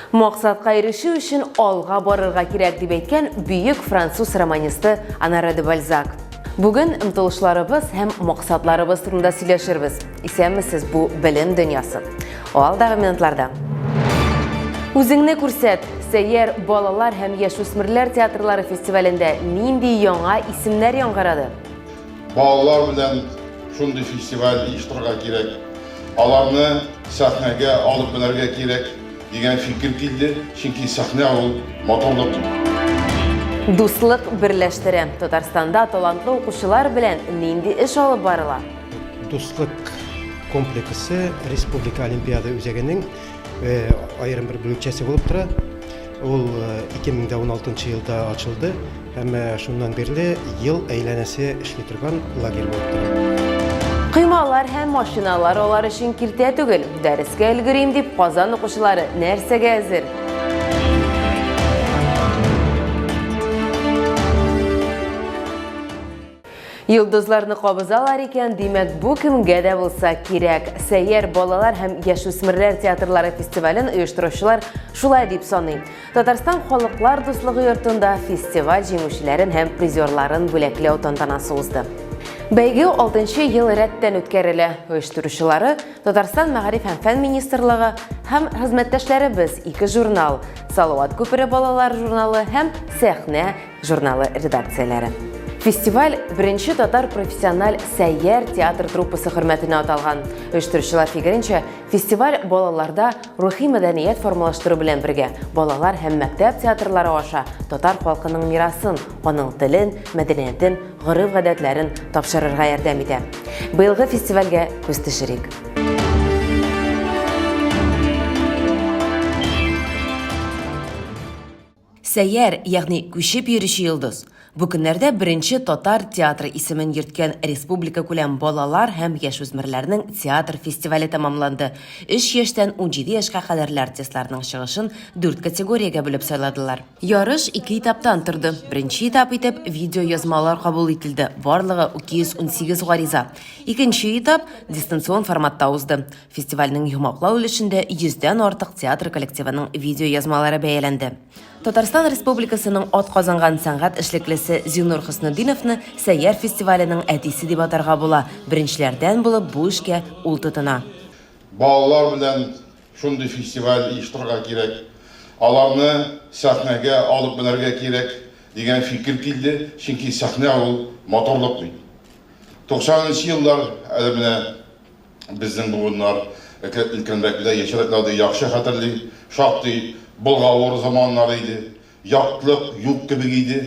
Мақсатқа ирешүү үшін алға барырға керек деп әйткән бүйік француз романисты Анара де Бальзак. Бүген ымтылышларыбыз һәм мақсатларыбыз турында сөйләшербез. Исәнмесез бу белем дөньясы. Алдағы минутларда. Үзеңне күрсәт. Сәйер балалар һәм яшүсмерләр театрлары фестивалендә нинди яңа исемнәр яңгырады? Балалар белән шундый фестиваль оештырырга кирәк. Аларны сәхнәгә алып менәргә кирәк дигән фикер килде, чөнки сәхнә ул моторлык. Дуслык берләштерә. Татарстанда талантлы укучылар белән нинди эш алып барыла? Дуслык комплексы Республика Олимпиада үзәгенең аерым бер бүлекчәсе булып тора. Ул 2016 елда ачылды һәм шуннан бирле ел әйләнәсе эшли торган лагерь булып тора. Кыймалар һәм машиналар алар өчен киртә түгел. Дәрескә өлгерим дип Казан укучылары нәрсәгә әзер? Йылдызларны кабызалар икән, димәк бу кемгә дә булса кирәк. Сәйер балалар һәм яшүсмерләр театрлары фестивален оештыручылар шулай дип саный. Татарстан халыклар дуслыгы йортында фестиваль җиңүчеләрен һәм призерларын бүләкләү тантанасы узды. Бәйге 6-нчы ел рәттән үткәрелә. Оештыручылары Татарстан Мәгариф һәм фән министрлыгы һәм хезмәттәшләребез 2 журнал, Салават күпере балалар журналы һәм Сәхнә журналы редакцияләре. Фестиваль беренче татар профессиональ сәйер театр труппасы хөрмәтенә аталган. Оештыручылар фикеренчә, фестиваль балаларда рухи мәдәният формалаштыру белән бергә балалар һәм мәктәп театрлары аша татар халкының мирасын, аның телен, мәдәниятен, гореф-гадәтләрен тапшырырга ярдәм итә. Быелгы фестивальгә күз төшерик. Сәйер, ягъни күчеп йөрүче йолдыз. Бу көннәрдә беренче татар театры исемен йөрткән республика күләм балалар һәм яшүсмерләрнең театр фестивале тәмамланды. 3 яшьтән 17 яшькә кадәрле артистларның чыгышын 4 категориягә бүлеп сайладылар. Ярыш 2 этаптан торды. Беренче этап итеп видео язмалар кабул ителде. Барлыгы 218 гариза. Икенче этап дистанцион форматта узды. Фестивальнең йомаклау өлешендә 100дән артык театр коллективының видео язмалары бәяләнде. Татарстан Республикасының атказанган сәнгать эшлеклесе Зинур Хөснетдиновны Сәйер фестиваленең әтисе дип атарга була. Беренчеләрдән булып бу эшкә ул тотына. Балалар белән шундый фестиваль оештырырга кирәк. Аларны сәхнәгә алып менәргә кирәк дигән фикер килде, чөнки сәхнә ул моторлык бит. 90нчы еллар менә безнең буыннар өлкәнрәкләрдә яшәрекләрдә яхшы хәтерли, шактый Болгавыр заманнары иде, яклык юк кебек иде,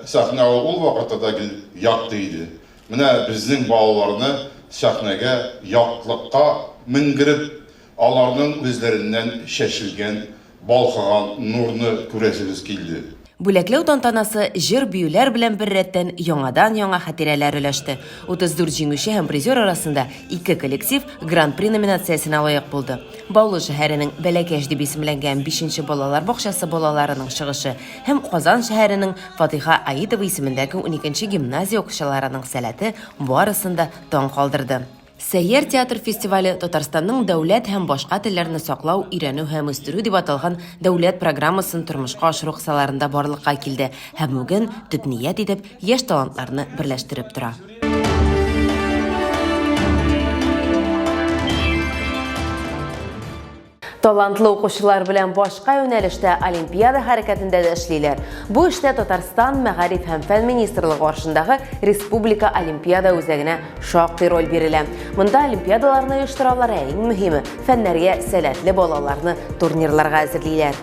сәхнә ул вакытта да якты иде. Менә безнең балаларны сәхнәгә яклыкка мингереп, аларның үзләреннән шәшелгән, балкыган нурны күрәсебез килде. Бүләкләү тантанасы җыр биюләр белән бер рәттән яңа хатирәләр өләште. 34 җиңүче һәм призер арасында 2 коллектив Гран-при номинациясенә лаек булды. Баулы шәһәренең Бәләкәш дип исемләнгән 5-нче балалар бакчасы балаларының чыгышы һәм Казан шәһәренең Фатиха Аитова исемендәге 12-нче гимназия укучыларының сәләте барысында таң калдырды. Сәйер театр фестивале Татарстанның дәүләт һәм башка телләрне саклау, өйрәнү һәм үстерү дип аталган дәүләт программасын тормышка ашыру кысаларында барлыкка килде һәм бүген төп ният итеп яшь талантларны берләштереп тора. Талантлы укучылар белән башка юнәлештә Олимпиада хәрәкәтендә дә эшлиләр. Бу эштә Татарстан Мәгариф һәм фән министрлыгы каршындагы Республика Олимпиада үзәгенә шактый роль бирелә. Монда олимпиадаларны оештыралар, иң мөһиме фәннәргә сәләтле балаларны турнирларга әзерлиләр.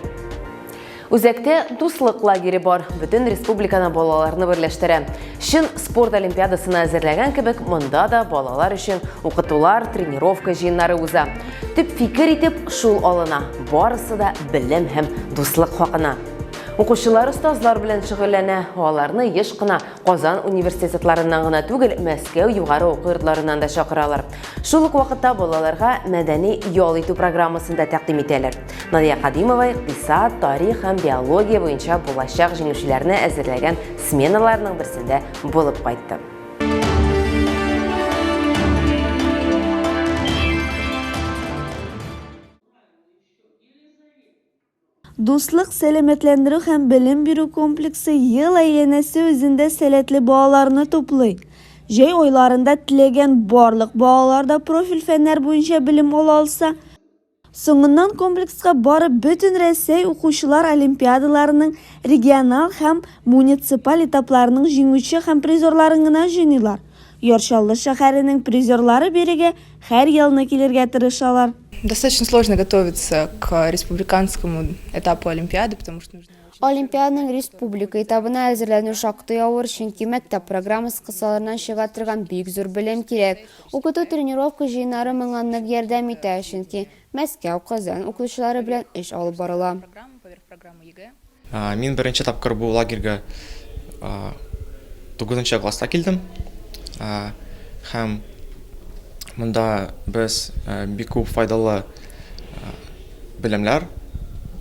Үзәктә дуслык лагере бар, бөтен республиканы балаларны берләштерә. Шин спорт олимпиадасына әзерләгән кебек, монда да балалар өчен укытулар, тренировка җыеннары уза. Төп фикер итеп шул алына. Барысы да белем һәм дуслык хакына. Укучылар остазлар белән шөгыльләнә, аларны еш кына Казан университетларыннан гына түгел, Мәскәү югары уку йортларыннан да чакыралар. Шул ук вакытта балаларга мәдәни ял итү программасында тәкъдим итәләр. Надия Кадимова икътисад, тарих һәм биология буенча булачак җиңүчеләрне әзерләгән сменаларның берсендә булып кайтты. Дуслык, сәламәтләндерү һәм белем бирү комплексы ел әйләнәсе үзендә сәләтле балаларны туплый. Җәй айларында теләгән барлык балалар да профиль фәннәр буенча белем ала алса, соңыннан комплекска барып бөтен Рәсәй укучылар олимпиадаларының регионал һәм муниципаль этапларының җиңүче һәм призерларын гына җыйныйлар. Ярчаллы шәһәренең призерлары береге һәр елны килергә тырышалар. Достаточно сложно готовиться к республиканскому этапу Олимпиады, потому что нужно... Олимпиаданың республика этабына әзерләнү шактый авыр, чөнки мәктәп программасы кысаларыннан чыга торган бик зур белем кирәк. Укыту тренировка җыеннары моңа нык ярдәм итә, чөнки Мәскәү, Казан укучылары белән эш алып барыла. Мин беренче тапкыр бу лагерьгә 9нчы класста килдем. Һәм монда без бик күп файдалы белемләр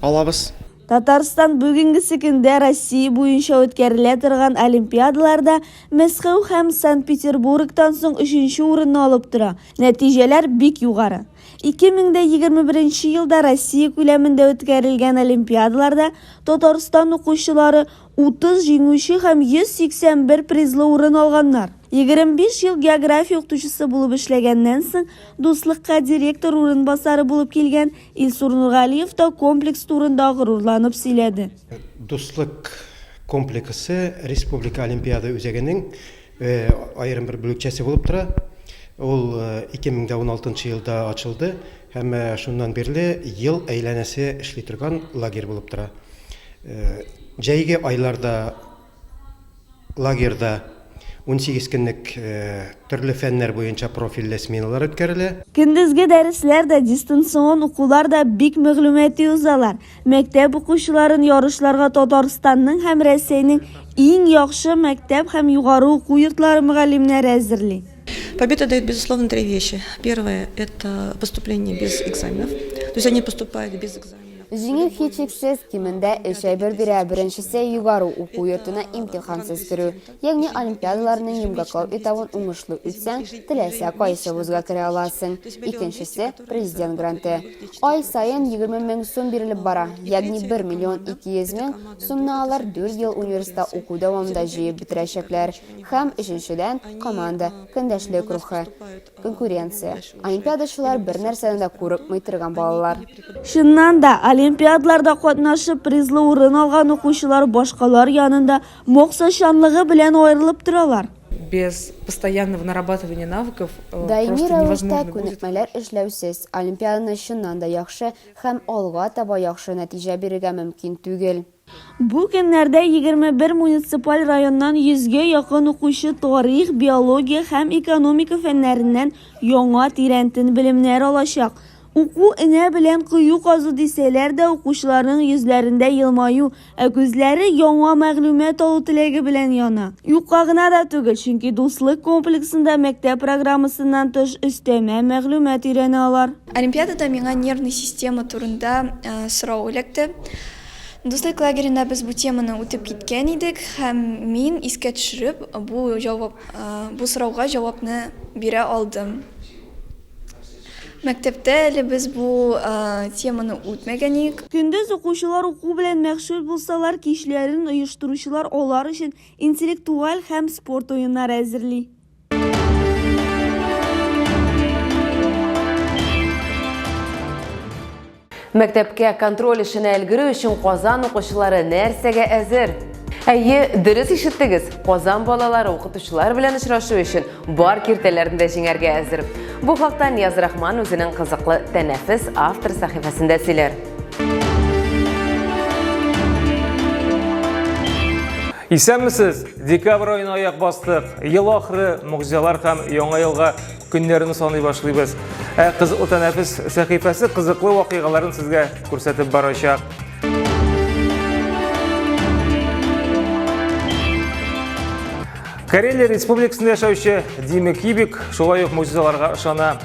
алабыз. Татарстан бүгенге көндә Россия буенча үткәрелә торган олимпиадаларда Мәскәү һәм Санкт-Петербургтан соң 3нче урынны алып тора. Нәтиҗәләр бик югары. 2021 елда Россия күләмендә үткәрелгән олимпиадаларда Татарстан укучылары 30 җиңүче һәм 181 призлы урын алганнар. 25 ел география укытучысы булып эшләгәннән соң дуслыкка директор урынбасары булып килгән Илсур Нургалиев та комплекс турында горурланып сөйләде. Дуслык комплексы республика олимпиада үзәгенең аерым бер бүлекчәсе булып тора. Ул 2016 елда ачылды һәм шуннан бирле ел әйләнәсе эшли торган лагерь булып тора. Җәйге айларда лагерьда 18 көнлек төрле фәннәр буенча профильле сменалар үткәрелә. Көндезге дәресләр дә, дистанцион укулар да бик мәгълүмати узалар. Мәктәп укучыларын ярышларга Татарстанның һәм Рәсәйнең иң яхшы мәктәп һәм югары уку йортлары мөгаллимнәре әзерли. Победа дает, безусловно, 3 вещи. Первое – это поступление без экзаменов. То есть они поступают без экзаменов. Җиңү һичшиксез кимендә 3 ай бирә. Беренчесе югары уку йортына имтихансыз керү. Ягъни олимпиадаларның йомгаклау этабын уңышлы үтсәң, теләсә кайсы вузга керә аласың. Икенчесе президент гранты. Ай сайын 20 мең сум бирелеп бара. Ягъни 1 миллион 200 мең сумны алар 4 ел университетта уку дәвамында җыеп бетерәчәкләр. Һәм өченчедән команда, көндәшлек рухы, конкуренция. Олимпиадачылар бер нәрсәдән дә курыкмый торган балалар. Шуннан да олимпиадаларда катнашып призлы урын алган укучылар башкалар янында моксашанлыгы белән аерылып торалар. Без постоянного нарабатывания навыков Даими просто рәвештә невозможно будет. күнекмәләр эшләүсез олимпиаданы чыннан да яхшы һәм алга таба яхшы нәтиҗә бирергә мөмкин түгел. Бу көннәрдә 21 муниципаль районнан 100гә якын укучы тарих, биология һәм экономика фәннәреннән яңа тирәнтен белемнәр алачак. Уку энә белән кыю казу дисәләр дә укучыларның йөзләрендә елмаю, ә күзләре яңа мәгълүмат алу теләге белән яна. Юкка гына да түгел, чөнки дуслык комплексында мәктәп программасыннан тыш өстәмә мәгълүмат өйрәнә алар. Олимпиадада миңа нервный система турында сорау эләкте. Дуслык лагерендә без бу теманы үтеп киткән идек һәм мин искә төшереп бу сорауга җавапны бирә алдым. Мәктәптә әле без бу теманы үтмәгән идек. Көндез укучылар уку белән мәгъшул булсалар, кичләрен оештыручылар алар өчен интеллектуаль һәм спорт уеннары әзерли. Мәктәпкә контроль эшенә өлгерү өчен Казан укучылары нәрсәгә әзер? Әйе, дөрес ишеттегез. Казан балалары укытучылар белән очрашу өчен бар киртәләрендә җиңәргә әзер. Бу хакта Нияз Рахман үзенең кызыклы тәнәфес автор сәхифәсендә сөйләр. Исәнмесез, декабрь айына аяк бастык. Ел ахыры мөгъҗизалар һәм яңа елга көннәрне саный башлыйбыз. Кызыклы тәнәфес сәхифәсе кызыклы вакыйгаларын сезгә күрсәтеп барачак. Карелия Республикасында яшәүче Дима Кибик шулай ук мөгъҗизаларга ышана.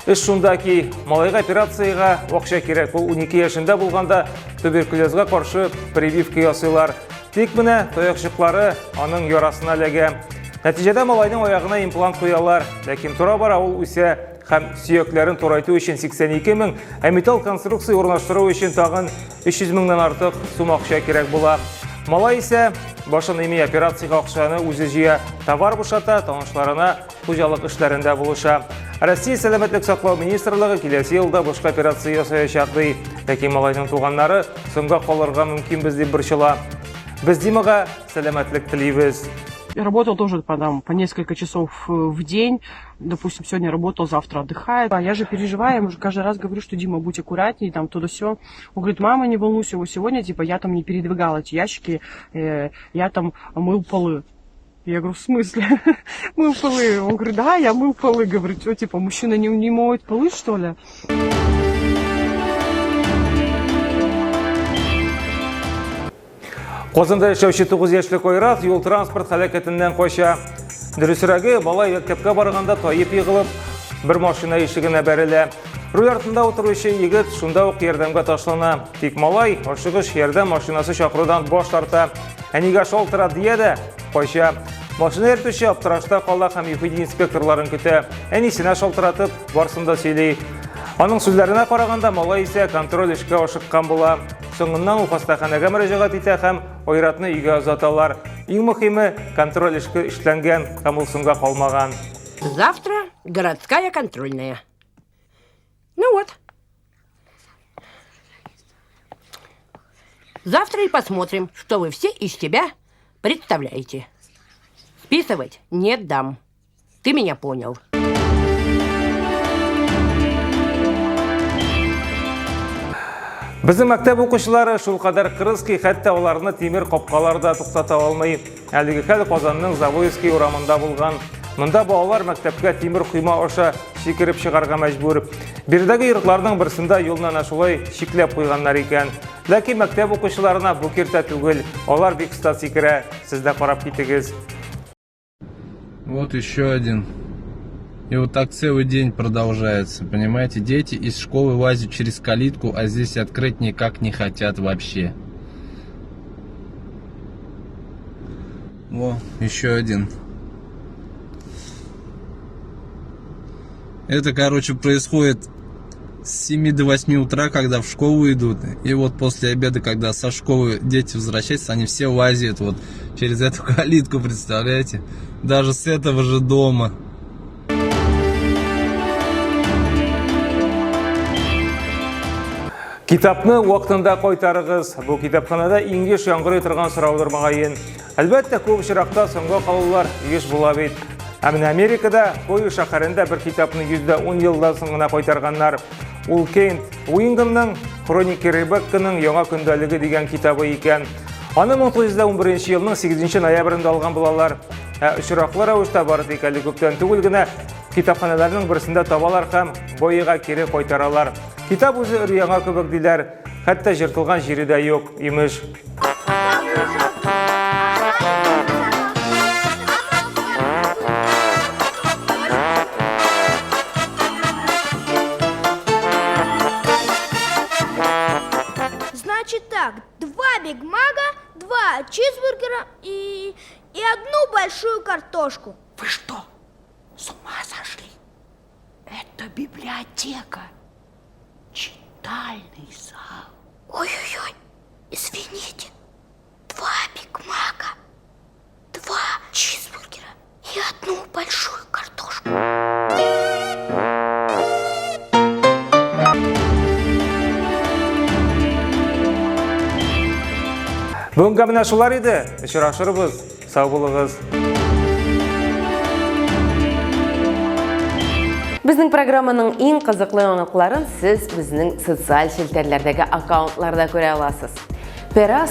Эш шунда ки, малайга операцияга акча кирәк. Ул 12 яшендә булганда туберкулезга каршы прививка ясыйлар. Тик менә таякчыклары аның ярасына эләгә. Нәтиҗәдә малайның аягына имплант куялар, ләкин тора-бара ул үсә һәм сөйекләрен турайту өчен 82 мең, ә металл конструкция урнаштыру өчен тагын 300 меңнән артык сум акча кирәк була. Малай исә башын ими операцияга акчаны үзе җыя, товар бушата, танышларына хуҗалык эшләрендә булыша. Россия сәламәтлек саклау министрлыгы киләсе елда башка операция ясаячак ди. Ләкин малайның туганнары соңга калырга мөмкинбез дип борчыла. Без Димага сәламәтлек телибез. Работал тоже по несколько часов в день. Допустим, сегодня работал, завтра отдыхает. А я же переживаю, я уже каждый раз говорю, что Дима, будь аккуратней, там то-да-сё. Он говорит, мама, не волнуйся, вот сегодня, типа, я там не передвигал эти ящики, я там мыл полы. Я говорю, в смысле? Мыл полы. Он говорит, да, я мыл полы. Говорит, что, типа, мужчина не моет полы, что ли? Қозында яшәүче 9 яшьлек Айрат юл транспорт һәлакәтеннән кача. Дөресрәге, балай мәктәпкә барганда таеп егылып, бер машина ишегенә бәрелә. Руль артында утыручы егет шунда ук ярдәмгә ташлана. Тик малай ашыгыч ярдәм машинасы чакырудан баш тарта. Әнигә шалтыра дия дә кача. Машина йөртүче аптырашта кала һәм ЮХИДИ инспекторларын көтә. Әнисенә шалтыратып, барсын да сөйли. Аның сүзләренә караганда, малай исә контроль эшкә ашыккан була. Соңыннан ул хастаханәгә мөрәҗәгать итә һәм Айратны өйгә озаталар. Иң мөһиме, контроль эшкә эшләнгән һәм ул соңга калмаган. Завтра городская контрольная. Ну вот. Завтра и посмотрим, что вы все из себя представляете. Списывать не дам. Ты меня понял. Безнең мәктәп укучылары шул кадәр кырыски, хәтта аларны тимер капкаларда туктата алмый. Әлеге хәл Казанның Завойский урамында булган. Монда балалар мәктәпкә тимер куйма аша сикереп чыгарга мәҗбүр. Биредәге йортларның берсендә юлнан шулай шикләп куйганнар икән. Ләкин мәктәп укучыларына бу киртә түгел. Алар бик оста сикерә. Сез дә карап китегез. Вот еще один. И вот так целый день продолжается, понимаете? Дети из школы лазят через калитку, а здесь открыть никак не хотят вообще. Во, еще один. Это, короче, происходит с 7 до 8 утра, когда в школу идут. И вот после обеда, когда со школы дети возвращаются, они все лазят вот через эту калитку, представляете? Даже с этого же дома. Китапны вакытында кайтарыгыз. Бу китапханада иңгеш яңгырый торган сораулар магайын. Әлбәттә, күп очракта соңга калулар еш була бит. Ә менә Америкада Кой шәһәрендә бер китапны 110 елдан соң гына кайтарганнар. Ул Кент Уингемның Хроники Ребекканың яңа көндәлеге дигән китабы икән. Аны 1911 елның 8 ноябрендә алган булалар. Очраклы рәвештә бары тик әле күптән түгел генә китапханаларның берсендә табалар һәм бойыга кире кайтаралар. Китап үзе өр-яңа кебек диләр, хәтта җыртылган җире дә юк, имеш. Значит так, 2 Биг Мага, 2 чизбургера и одну большую картошку. Вы что, с ума сошли? Это библиотека. Читальный зал. Ой-ой-ой, извините. 2 Биг Мага, 2 чизбургера и одну большую картошку. Бүгінгі менә шулар иде. Очрашырбыз. Сау булыгыз. Безнең программаның иң кызыклы аңлакларын сез безнең социаль челтәрләрдәге аккаунтларда күрә аласыз. Пера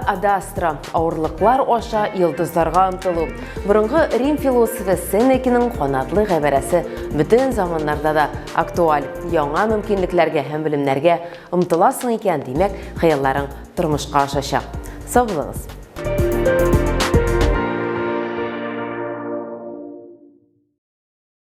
адастра, авырлыклар аша йылдызларга омтылу. Борынгы Рим философы Сенеканың канатлы гыйбарәсе бүтән заманнарда да актуаль. Яңа мөмкинлекләргә һәм белемнәргә омтыласың икән, димәк, хыялларың тормышка ашачак. Сау булыгыз.